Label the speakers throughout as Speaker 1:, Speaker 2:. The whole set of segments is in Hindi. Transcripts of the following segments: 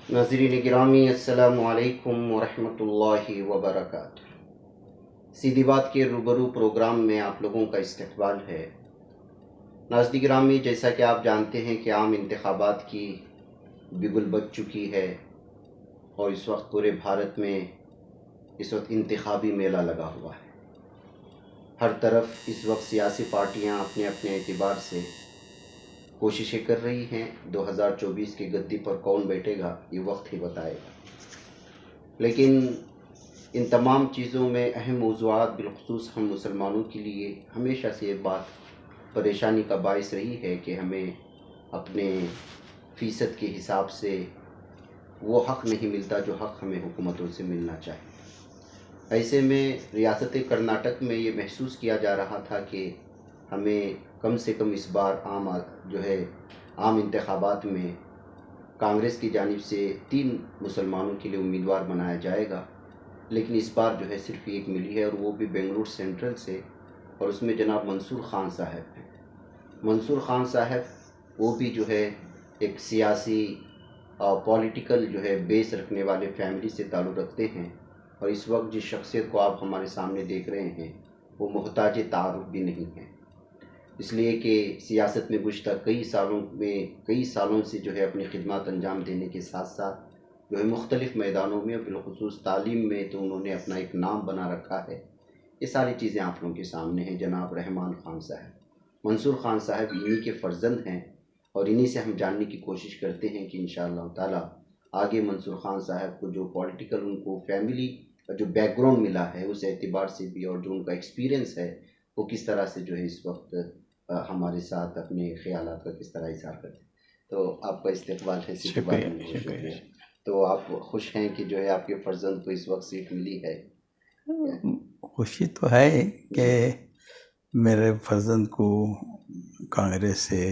Speaker 1: नाज़रीन गिरामी अस्सलामु अलैकुम वरहमतुल्लाहि वबरकातुहू। सीधी बात के रूबरू प्रोग्राम में आप लोगों का इस्तकबाल है। नाज़रीन गिरामी, जैसा कि आप जानते हैं कि आम इंतखाबात की बिगुल बज चुकी है और इस वक्त पूरे भारत में इस वक्त इंतखाबी मेला लगा हुआ है। हर तरफ इस वक्त सियासी पार्टियां अपने अपने एतबार से कोशिशें कर रही हैं। 2024 की गद्दी पर कौन बैठेगा ये वक्त ही बताएगा। लेकिन इन तमाम चीज़ों में अहम मौज़ूआत बिलख़ुसूस हम मुसलमानों के लिए हमेशा से ये बात परेशानी का बायस रही है कि हमें अपने फ़ीसद के हिसाब से वो हक़ नहीं मिलता जो हक़ हमें हुकूमतों से मिलना चाहिए। ऐसे में रियासत कर्नाटक में ये महसूस किया जा रहा था कि हमें कम से कम इस बार आम इंतखाबात में कांग्रेस की जानिब से 3 मुसलमानों के लिए उम्मीदवार बनाया जाएगा, लेकिन इस बार सिर्फ एक मिली है और वो भी बेंगलुरु सेंट्रल से, और उसमें जनाब मंसूर खान साहब हैं। मंसूर खान साहब वो भी एक सियासी और पॉलिटिकल बेस रखने वाले फैमिली से ताल्लुक़ रखते हैं, और इस वक्त जिस शख्सियत को आप हमारे सामने देख रहे हैं वो मोहताज तारुफ भी नहीं है, इसलिए कि सियासत में गुज़श्ता कई सालों से अपनी खिदमत अंजाम देने के साथ साथ मुख्तलिफ़ मैदानों में बिलख़ुसूस तालीम में तो उन्होंने अपना एक नाम बना रखा है। ये सारी चीज़ें आप लोगों के सामने हैं। जनाब रहमान खान साहब, मंसूर खान साहब इन्हीं के फ़र्जंद हैं और इन्हीं से हम जानने की कोशिश करते हैं कि इंशाअल्लाह ताला आगे मंसूर खान साहब को जो पॉलिटिकल उनको फैमिली का जो बैकग्राउंड मिला है उस एतबार से भी, और जो उनका एक्सपीरियंस है वो किस तरह से इस वक्त हमारे साथ अपने ख़यालात का किस तरह इज़हार करते हैं। तो आपका इस्तकबाल है। शुक्रिया। तो आप खुश हैं कि आपके फ़र्जंद को इस वक्त सीट मिली है?
Speaker 2: खुशी तो है कि मेरे फ़र्जंद को कांग्रेस से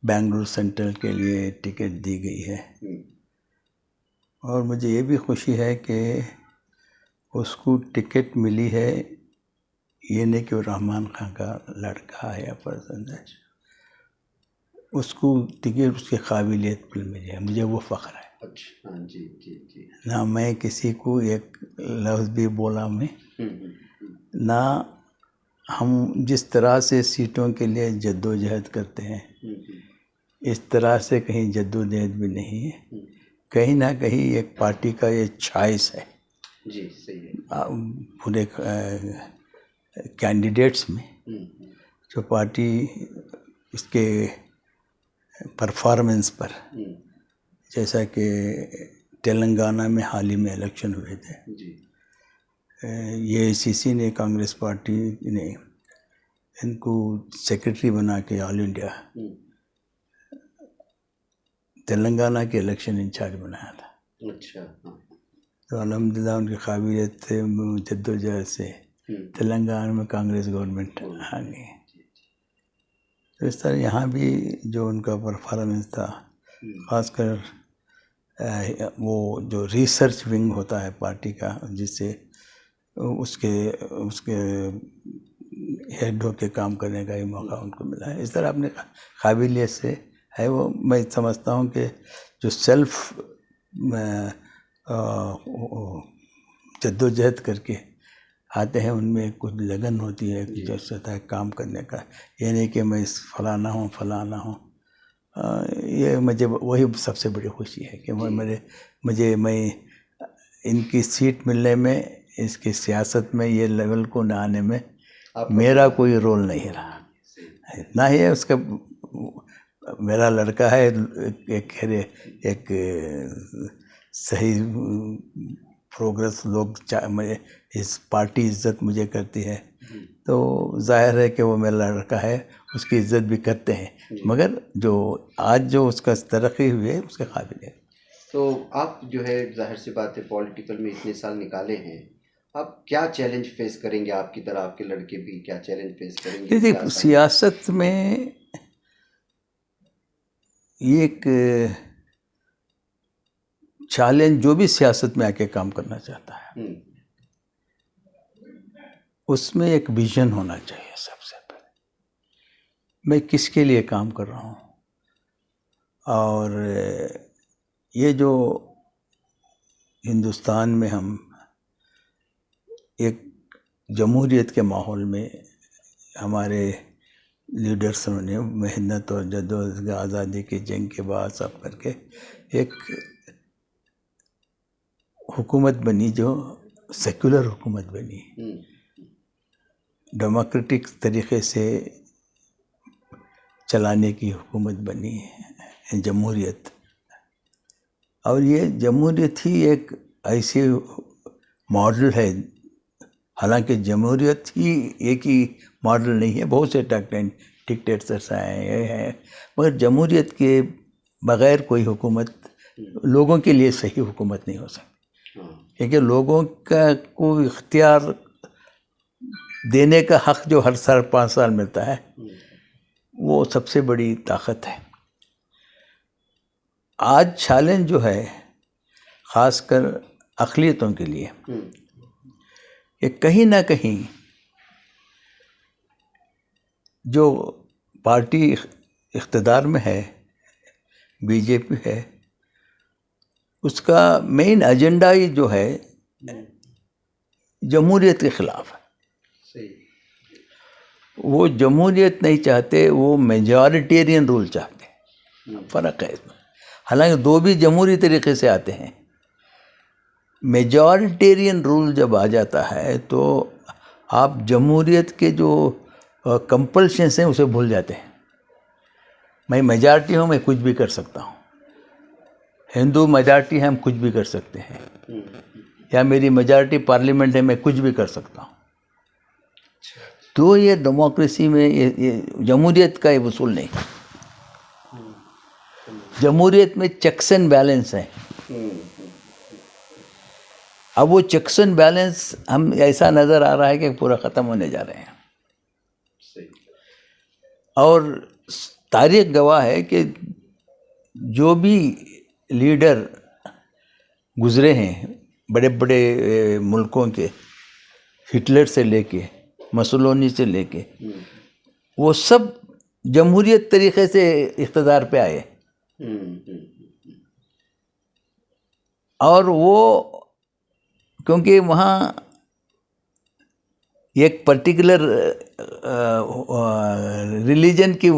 Speaker 2: बेंगलुरु सेंट्रल के लिए टिकट दी गई है, और मुझे ये भी खुशी है कि उसको टिकट मिली है, ये नहीं कि वो रहमान खान का लड़का है या फ़र्जंद है, उसको टिकट उसकी काबिलियत पर मिली है, मुझे वो फ़ख्र है।
Speaker 1: अच्छा, जी जी जी।
Speaker 2: ना मैं किसी को एक लफ्ज़ भी बोला मैं, ना हम जिस तरह से सीटों के लिए जद्दोजहद करते हैं इस तरह से कहीं जद्दोजहद भी नहीं है। कहीं ना कहीं एक पार्टी का ये चॉइस है।
Speaker 1: जी, सही है।
Speaker 2: पूरे कैंडिडेट्स में जो पार्टी इसके परफॉर्मेंस पर, जैसा कि तेलंगाना में हाल ही में इलेक्शन हुए थे, ये ACC ने, कांग्रेस पार्टी ने इनको सेक्रेटरी बना के ऑल इंडिया तेलंगाना के इलेक्शन इंचार्ज बनाया था।
Speaker 1: अच्छा।
Speaker 2: तो अल्हम्दुलिल्लाह उनकी काबिलियत से, जद्दोजहद से तेलंगाना में कांग्रेस गवर्नमेंट आ गई। तो इस तरह यहाँ भी जो उनका परफॉर्मेंस था, ख़ासकर वो जो रिसर्च विंग होता है पार्टी का, जिससे उसके हेड होके काम करने का ही मौका उनको मिला है। इस तरह अपने काबिलियत से है वो। मैं समझता हूँ कि जो सेल्फ जद्दोजहद करके आते हैं उनमें कुछ लगन होती है, कुछ जज्बा है काम करने का। ये नहीं कि मैं फलाना हूँ। ये मुझे वही सबसे बड़ी खुशी है कि मैं इनकी सीट मिलने में, इसकी सियासत में ये लेवल को न आने में मेरा कोई रोल नहीं रहा। इतना ही है, उसका मेरा लड़का है, एक सही प्रोग्रेस लोग इस पार्टी इज़्ज़त मुझे करती है, तो जाहिर है कि वो मेरा लड़का है, उसकी इज़्ज़त भी करते हैं। मगर जो आज जो उसका तरक्की हुई है उसके काबिल है।
Speaker 1: तो आप जाहिर सी बात है पॉलिटिकल में इतने साल निकाले हैं, आप क्या चैलेंज फेस करेंगे? आपकी तरह आपके लड़के भी क्या चैलेंज फेस करेंगे?
Speaker 2: देखिए, सियासत में एक चैलेंज, जो भी सियासत में आके काम करना चाहता है उसमें एक विजन होना चाहिए। सबसे पहले मैं किसके लिए काम कर रहा हूँ, और ये जो हिंदुस्तान में हम एक जमहूरियत के माहौल में हमारे लीडर्सों ने मेहनत और जद्दोजहद आज़ादी की जंग के बाद सब करके एक हुकूमत बनी जो सेक्युलर हुकूमत बनी, डेमोक्रेटिक तरीक़े से चलाने की हुकूमत बनी है जमहूरियत। और ये जमहूरियत ही एक ऐसी मॉडल है, हालांकि जमहूरियत ही एक ही मॉडल नहीं है, बहुत से डिक्टेटर्स आए हैं, मगर जमहूरियत के बग़ैर कोई हुकूमत लोगों के लिए सही हुकूमत नहीं हो सकती, क्योंकि लोगों का को इख्तियार देने का हक़ जो हर साल 5 साल मिलता है, वो सबसे बड़ी ताकत है। आज चैलेंज जो है ख़ासकर अक़लियतों के लिए कि कहीं ना कहीं जो पार्टी इख्तिदार में है, बीजेपी है, उसका मेन एजेंडा ही जो है जमहूरियत के ख़िलाफ़ है। वो जमहूरियत नहीं चाहते, वो मेजॉरिटेरियन रूल चाहते हैं। फ़र्क है इसमें, हालांकि दो भी जमहूरी तरीक़े से आते हैं। मेजॉरिटेरियन रूल जब आ जाता है तो आप जमहूरियत के जो कंपल्शंस हैं उसे भूल जाते हैं। मैं मेजॉरिटी हूँ, मैं कुछ भी कर सकता हूँ, हिंदू मेजॉरिटी है, हम कुछ भी कर सकते हैं, या मेरी मेजॉरिटी पार्लियामेंट है, मैं कुछ भी कर सकता हूँ। तो ये डेमोक्रेसी में ये जमहूरियत का ये वसूल नहीं। जमहूरियत में चेक्स एंड बैलेंस है। अब वो चेक्स एंड बैलेंस हम ऐसा नज़र आ रहा है कि पूरा ख़त्म होने जा रहे हैं। और तारीख़ गवाह है कि जो भी लीडर गुज़रे हैं बड़े बड़े मुल्कों के, हिटलर से लेके मसोलिनी से लेके, वो सब जमहूरियत तरीक़े से इक़्तिदार पे आए। और वो क्योंकि वहाँ एक पर्टिकुलर रिलीजन की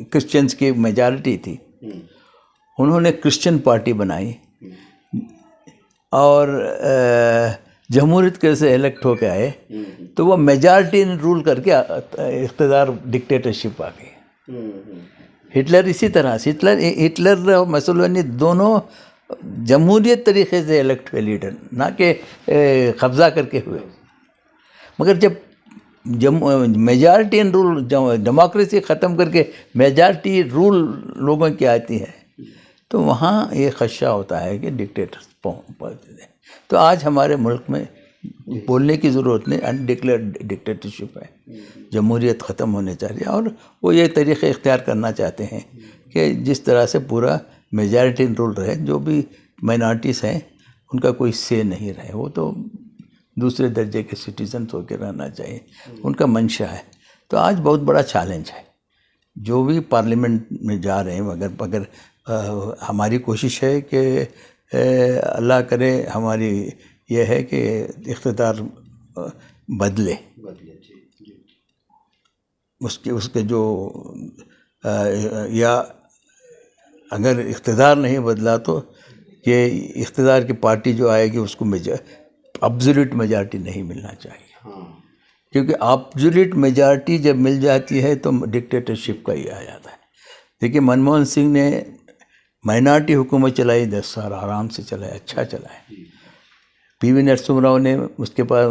Speaker 2: क्रिश्चियंस की मेजॉरिटी थी, उन्होंने क्रिश्चियन पार्टी बनाई और जमहूरियत के से इलेक्ट होकर आए, तो वो मेजॉरिटी ने रूल करके इक़्तिदार डिक्टेटरशिप आ गई। हिटलर इसी तरह से, हिटलर और मसोलिनी दोनों जमहूरियत तरीक़े से इलेक्ट हुए लीडर, ना कि कब्ज़ा करके हुए। मगर जब मेजॉरिटियन रूल, डेमोक्रेसी ख़त्म करके मेजॉरिटी रूल लोगों की आती है, तो वहाँ ये ख़दशा होता है कि डिक्टेटर्स पहुँचते हैं। तो आज हमारे मुल्क में बोलने की ज़रूरत नहीं, अनडिक्लेयर्ड डिक्टेटरशिप है, जमहूरियत ख़त्म होने चाहिए। और वो ये तरीक़े इख्तियार करना चाहते हैं कि जिस तरह से पूरा मेजॉरिटी रूल रहे, जो भी माइनॉरिटीज़ हैं उनका कोई से नहीं रहे, वो तो दूसरे दर्जे के सिटीजन होकर रहना चाहिए, उनका मंशा है। तो आज बहुत बड़ा चैलेंज है, जो भी पार्लियामेंट में जा रहे हैं। अगर हमारी कोशिश है कि अल्लाह करे, हमारी ये है कि इख्तिदार बदले, उसके जो या अगर इख्तिदार नहीं बदला तो ये इख्तिदार की पार्टी जो आएगी उसको एब्सोल्यूट मेजॉरिटी नहीं मिलना चाहिए। क्योंकि एब्सोल्यूट मेजॉरिटी जब मिल जाती है तो डिक्टेटरशिप का ही आ जाता है। देखिए, मनमोहन सिंह ने माइनॉरिटी हुकूमत चलाई, 10 साल आराम से चलाए, अच्छा चलाए। पीवी नरसिम्हा राव ने उसके पास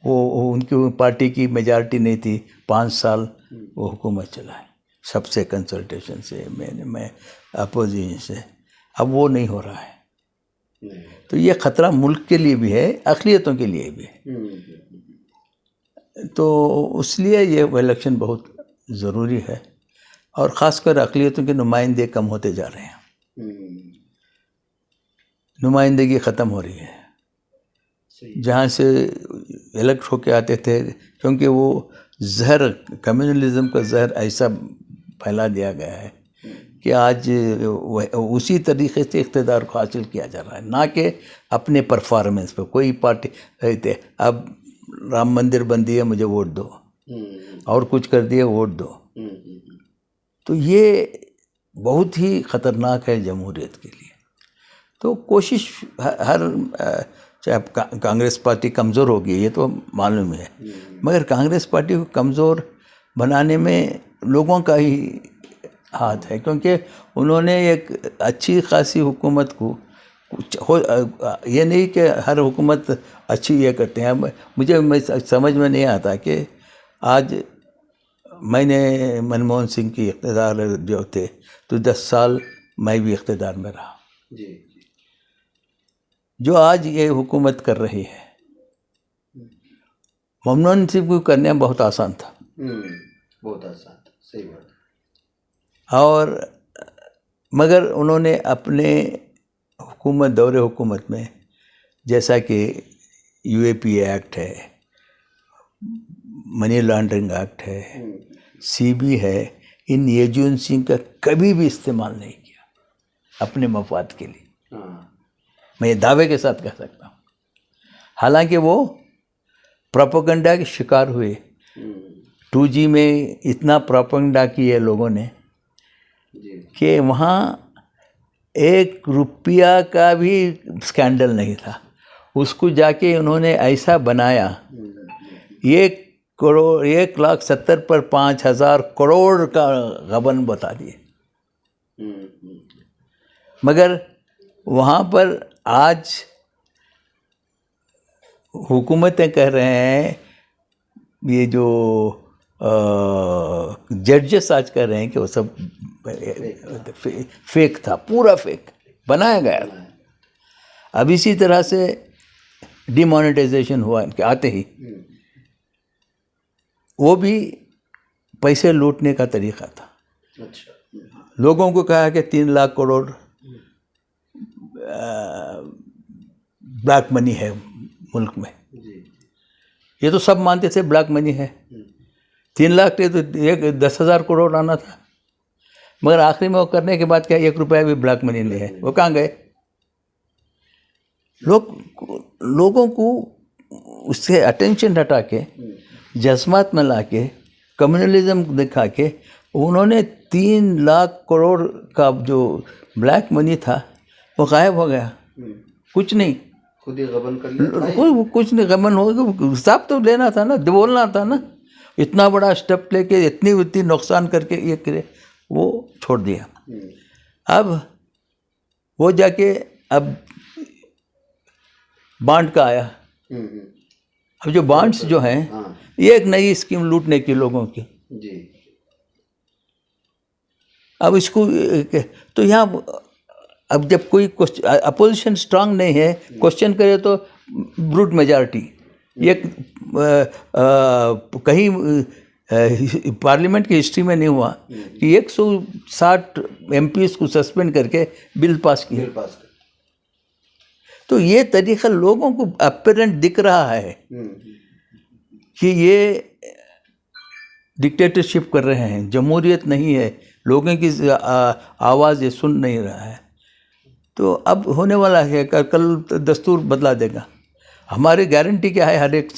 Speaker 2: वो उनकी पार्टी की मेजॉरिटी नहीं थी, 5 साल वो हुकूमत चलाए, सबसे कंसल्टेशन से, मैं अपोजिशन से। अब वो नहीं हो रहा है, तो ये ख़तरा मुल्क के लिए भी है, अक़लियतों के लिए भी है। तो इसलिए ये इलेक्शन बहुत ज़रूरी है, और ख़ासकर अक़लियतों के नुमाइंदे कम होते जा रहे हैं, नुमाइंदगी ख़त्म हो रही है। जहाँ से इलेक्ट होके आते थे, क्योंकि वो जहर, कम्युनलिज्म का जहर ऐसा फैला दिया गया है कि आज उसी तरीके से इक़्तिदार को हासिल किया जा रहा है, ना कि अपने परफॉर्मेंस पे। कोई पार्टी अब राम मंदिर बन दिया, मुझे वोट दो, और कुछ कर दिया, वोट दो। तो ये बहुत ही ख़तरनाक है जमहूरियत के लिए। तो कोशिश हर चाहे कांग्रेस पार्टी कमज़ोर हो गई, ये तो मालूम है, मगर कांग्रेस पार्टी को कमज़ोर बनाने में लोगों का ही हाथ है, क्योंकि उन्होंने एक अच्छी खासी हुकूमत को ये नहीं कि हर हुकूमत अच्छी ये करते हैं। मुझे समझ में नहीं आता कि आज मैंने मनमोहन सिंह की इक़्तिदार जो थे तो 10 साल मैं भी इक़्तिदार में रहा
Speaker 1: जी।
Speaker 2: जो आज ये हुकूमत कर रही है, मनमोहन सिंह को करने में बहुत आसान था।
Speaker 1: बहुत आसान था, सही बात।
Speaker 2: और मगर उन्होंने अपने दौरे हुकूमत में, जैसा कि यूएपी एक्ट है, मनी लॉन्ड्रिंग एक्ट है, सीबी है, इन एजेंसी का कभी भी इस्तेमाल नहीं किया अपने मफाद के लिए। मैं ये दावे के साथ कह सकता हूँ। हालांकि वो प्रोपेगेंडा के शिकार हुए। 2G में इतना प्रोपेगेंडा किए लोगों ने कि वहाँ 1 रुपया का भी स्कैंडल नहीं था। उसको जाके उन्होंने ऐसा बनाया, 1,70,000 पर 5,000 करोड़ का गबन बता दिए। मगर वहाँ पर आज हुकूमतें कह रहे हैं, ये जो जजेस आज कह रहे हैं कि वो सब फेक था, पूरा फेक बनाया गया था। अब इसी तरह से डिमोनेटाइजेशन हुआ इनके आते ही, वो भी पैसे लूटने का तरीका था।
Speaker 1: अच्छा।
Speaker 2: लोगों को कहा कि 3 लाख करोड़ ब्लैक मनी है मुल्क में। ये तो सब मानते थे ब्लैक मनी है। 3 लाख थे तो 10,000 करोड़ आना था, मगर आखिरी में वो करने के बाद क्या 1 रुपया भी ब्लैक मनी नहीं है। वो कहाँ गए? लोगों को उससे अटेंशन हटा के, जज्बात में ला के, कम्युनलिज्म दिखा के, उन्होंने 3 लाख करोड़ का जो ब्लैक मनी था वो गायब हो गया। कुछ नहीं,
Speaker 1: खुद ही गबन कर लिया।
Speaker 2: कुछ नहीं, गबन हो गया। हिसाब तो लेना था ना, बोलना था ना। इतना बड़ा स्टेप लेके इतनी नुकसान करके ये करे, वो छोड़ दिया। अब वो जाके अब बॉन्ड का आया। अब जो बॉन्ड्स जो हैं, ये एक नई स्कीम लूटने की लोगों की
Speaker 1: जी।
Speaker 2: अब इसको तो यहाँ अब जब कोई अपोजिशन स्ट्रांग नहीं है, क्वेश्चन करे तो ब्रूट मेजॉरिटी। ये कहीं पार्लियामेंट की हिस्ट्री में नहीं हुआ कि 160 MPs को सस्पेंड करके बिल पास किया। तो ये तरीका लोगों को अपरेंट दिख रहा है कि ये डिक्टेटरशिप कर रहे हैं, जमहूरियत नहीं है, लोगों की आवाज़ ये सुन नहीं रहा है। तो अब होने वाला है, कल दस्तूर बदला देगा। हमारी गारंटी क्या है हर एक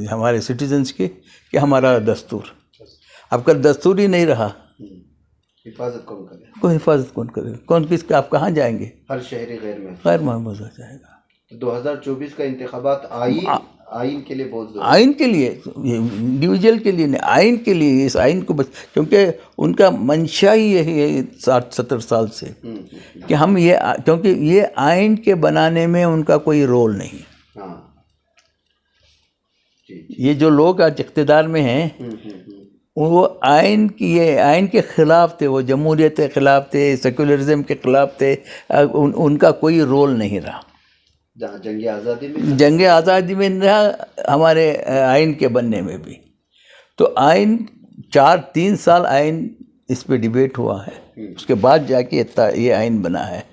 Speaker 2: हमारे सिटीजन्स की कि हमारा दस्तूर, अब कल दस्तूर ही नहीं रहा,
Speaker 1: हिफाजत कौन करे?
Speaker 2: कोई हिफाजत कौन करे? कौन किस आप कहाँ जाएंगे?
Speaker 1: हर शहरी गैर
Speaker 2: महफूज हो जाएगा।
Speaker 1: तो 2024 का इंतखाबात आइन के लिए बहुत ज़रूरी,
Speaker 2: आइन के लिए, इंडिविजुअल के लिए नहीं, आइन के लिए। इस आइन को क्योंकि उनका मंशा ही यही है 60-70 साल से कि हम ये, क्योंकि ये आइन के बनाने में उनका कोई रोल नहीं।
Speaker 1: हाँ।
Speaker 2: ये जो लोग आज इक़्तिदार में हैं, वो आइन के ख़िलाफ़ थे, वो जमहूरियत के ख़िलाफ़ थे, सेकुलरिज्म के ख़िलाफ़ थे। उनका कोई रोल नहीं रहा।
Speaker 1: जहाँ जंग आज़ादी में रहा, हमारे आइन के बनने में भी। तो आइन 3 साल आइन इस पे डिबेट हुआ है, उसके बाद जाके ये आइन बना है।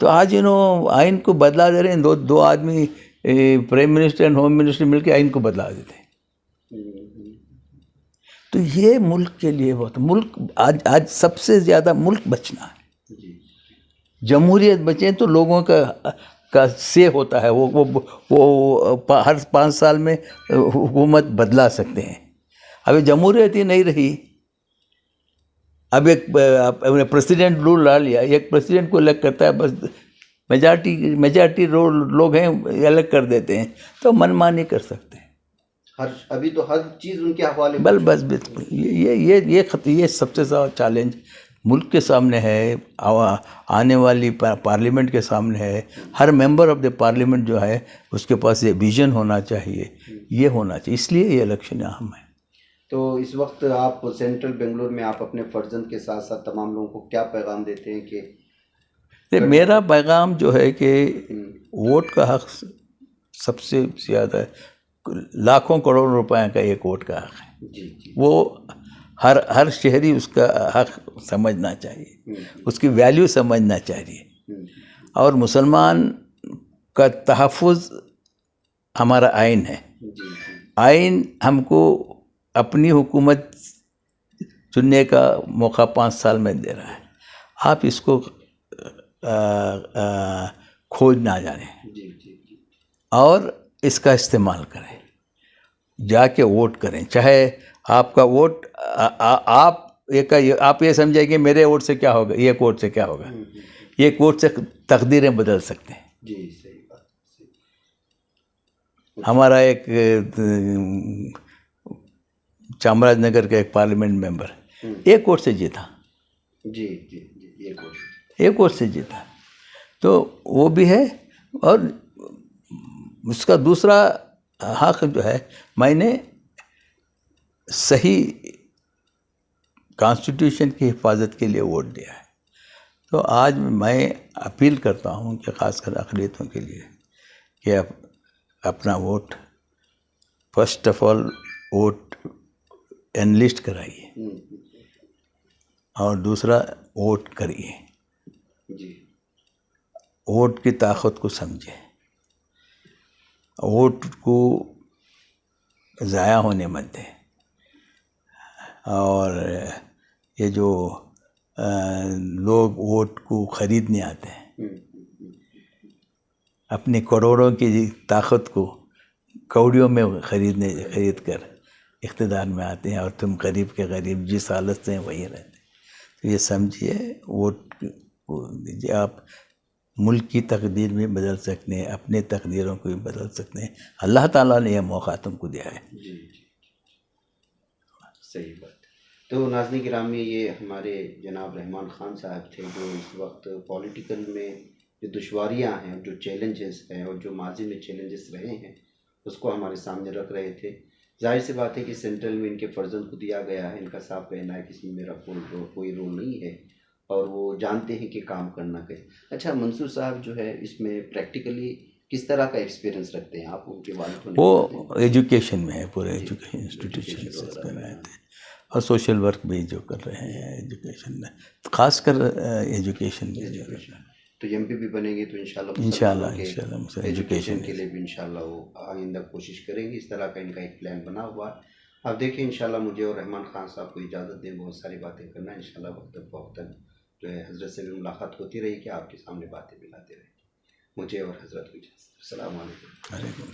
Speaker 1: तो आज आइन को बदला दे रहे हैं। दो आदमी, prime minister and home minister मिलकर आइन को बदला देते हैं।
Speaker 2: तो ये मुल्क के लिए बहुत, मुल्क आज सबसे ज़्यादा मुल्क बचना है।
Speaker 1: जी
Speaker 2: जमहूरियत बचे तो लोगों का से होता है, हर 5 साल में हुकूमत बदला सकते हैं। अभी जमहूरियत ही नहीं रही। अब एक प्रेसिडेंट रूल ला लिया, एक प्रेसिडेंट को अलग करता है, बस मेजॉरिटी लोग हैं अलग कर देते हैं, तो मनमानी कर सकते हैं।
Speaker 1: अभी तो हर चीज़ उनके हवाले
Speaker 2: बस बिल्कुल ये सबसे ज़्यादा चैलेंज मुल्क के सामने है, आने वाली पार्लियामेंट के सामने है। हर मेंबर ऑफ द पार्लियामेंट जो है उसके पास ये विजन होना चाहिए, ये होना चाहिए, इसलिए ये इलेक्शन अहम है।
Speaker 1: तो इस वक्त आप सेंट्रल बेंगलुरु में आप अपने फर्जंद के साथ साथ तमाम लोगों को क्या पैगाम देते हैं कि
Speaker 2: मेरा पैगाम जो है कि वोट का हक सबसे ज़्यादा, लाखों करोड़ रुपए का एक वोट का हक है।
Speaker 1: जी
Speaker 2: वो हर शहरी उसका हक समझना चाहिए, उसकी वैल्यू समझना चाहिए। और मुसलमान का तहफ़्फ़ुज़ हमारा आइन है। आइन हमको अपनी हुकूमत चुनने का मौका 5 साल में दे रहा है। आप इसको खोज ना जाने और इसका इस्तेमाल करें, जाके वोट करें। चाहे आपका वोट आप ये समझे कि मेरे वोट से क्या होगा, एक वोट से क्या होगा। एक वोट से तकदीरें बदल सकते हैं।
Speaker 1: जी सही बात।
Speaker 2: हमारा एक चामराजनगर का एक पार्लियामेंट मेंबर एक वोट से जीता।
Speaker 1: जी
Speaker 2: एक वोट से जीता, तो वो भी है। और उसका दूसरा हक जो है, मैंने सही कॉन्स्टिट्यूशन की हिफाजत के लिए वोट दिया है। तो आज मैं अपील करता हूँ कि ख़ासकर अक़लियतों के लिए कि आप अपना vote, first of all vote enlist कराइए और दूसरा वोट करिए। वोट की ताकत को समझें, वोट को ज़ाया होने मत दें। और ये जो लोग वोट को ख़रीदने आते हैं, अपनी करोड़ों की ताकत को कौड़ियों में खरीद कर इक़्तिदार में आते हैं, और तुम गरीब के गरीब जिस हालत से हैं वही रहते हैं। तो ये समझिए, वोट को दीजिए। आप मुल्क की तकदीर भी बदल सकते हैं, अपने तकदीरों को भी बदल सकते हैं। अल्लाह ताला ने यह मौका तुमको दिया है।
Speaker 1: जी सही बात। तो नाज़रीन गिरामी, ये हमारे जनाब रहमान ख़ान साहब थे, जो इस वक्त पॉलिटिकल में जो दुश्वारियाँ हैं, जो चैलेंजेस हैं और जो माजी में चैलेंजेस रहे हैं, उसको हमारे सामने रख रहे थे। जाहिर सी बात है कि सेंट्रल में इनके फर्जंद को दिया गया है, इनका साफ कहना है कि इसमें मेरा कोई रोल नहीं है और वो जानते हैं कि काम करना कैसे। अच्छा, मंसूर साहब जो है इसमें प्रैक्टिकली किस तरह का एक्सपीरियंस रखते हैं आप? उनके वालिद होने
Speaker 2: वो एजुकेशन में है, पूरे एजुकेशन इंस्टीट्यूशन से कर रहे थे, और सोशल वर्क भी जो कर रहे हैं एजुकेशन में, ख़ासकर एजुकेशन में जो है।
Speaker 1: तो एमपी भी बनेंगे तो
Speaker 2: इंशाल्लाह
Speaker 1: एजुकेशन के लिए भी इंशाल्लाह वो आइंदा कोशिश करेंगे। इस तरह का इनका एक प्लान बना हुआ है। अब देखिए, इंशाल्लाह मुझे और रहमान ख़ान साहब को इजाज़त दें, बहुत सारी बातें करना है इंशाल्लाह। वक्त जो है हज़रत से भी मुलाकात होती रही कि आपके सामने बातें मिलाते रहे। मुझे और हज़रत को इजाज़त। अस्सलाम वालेकुम।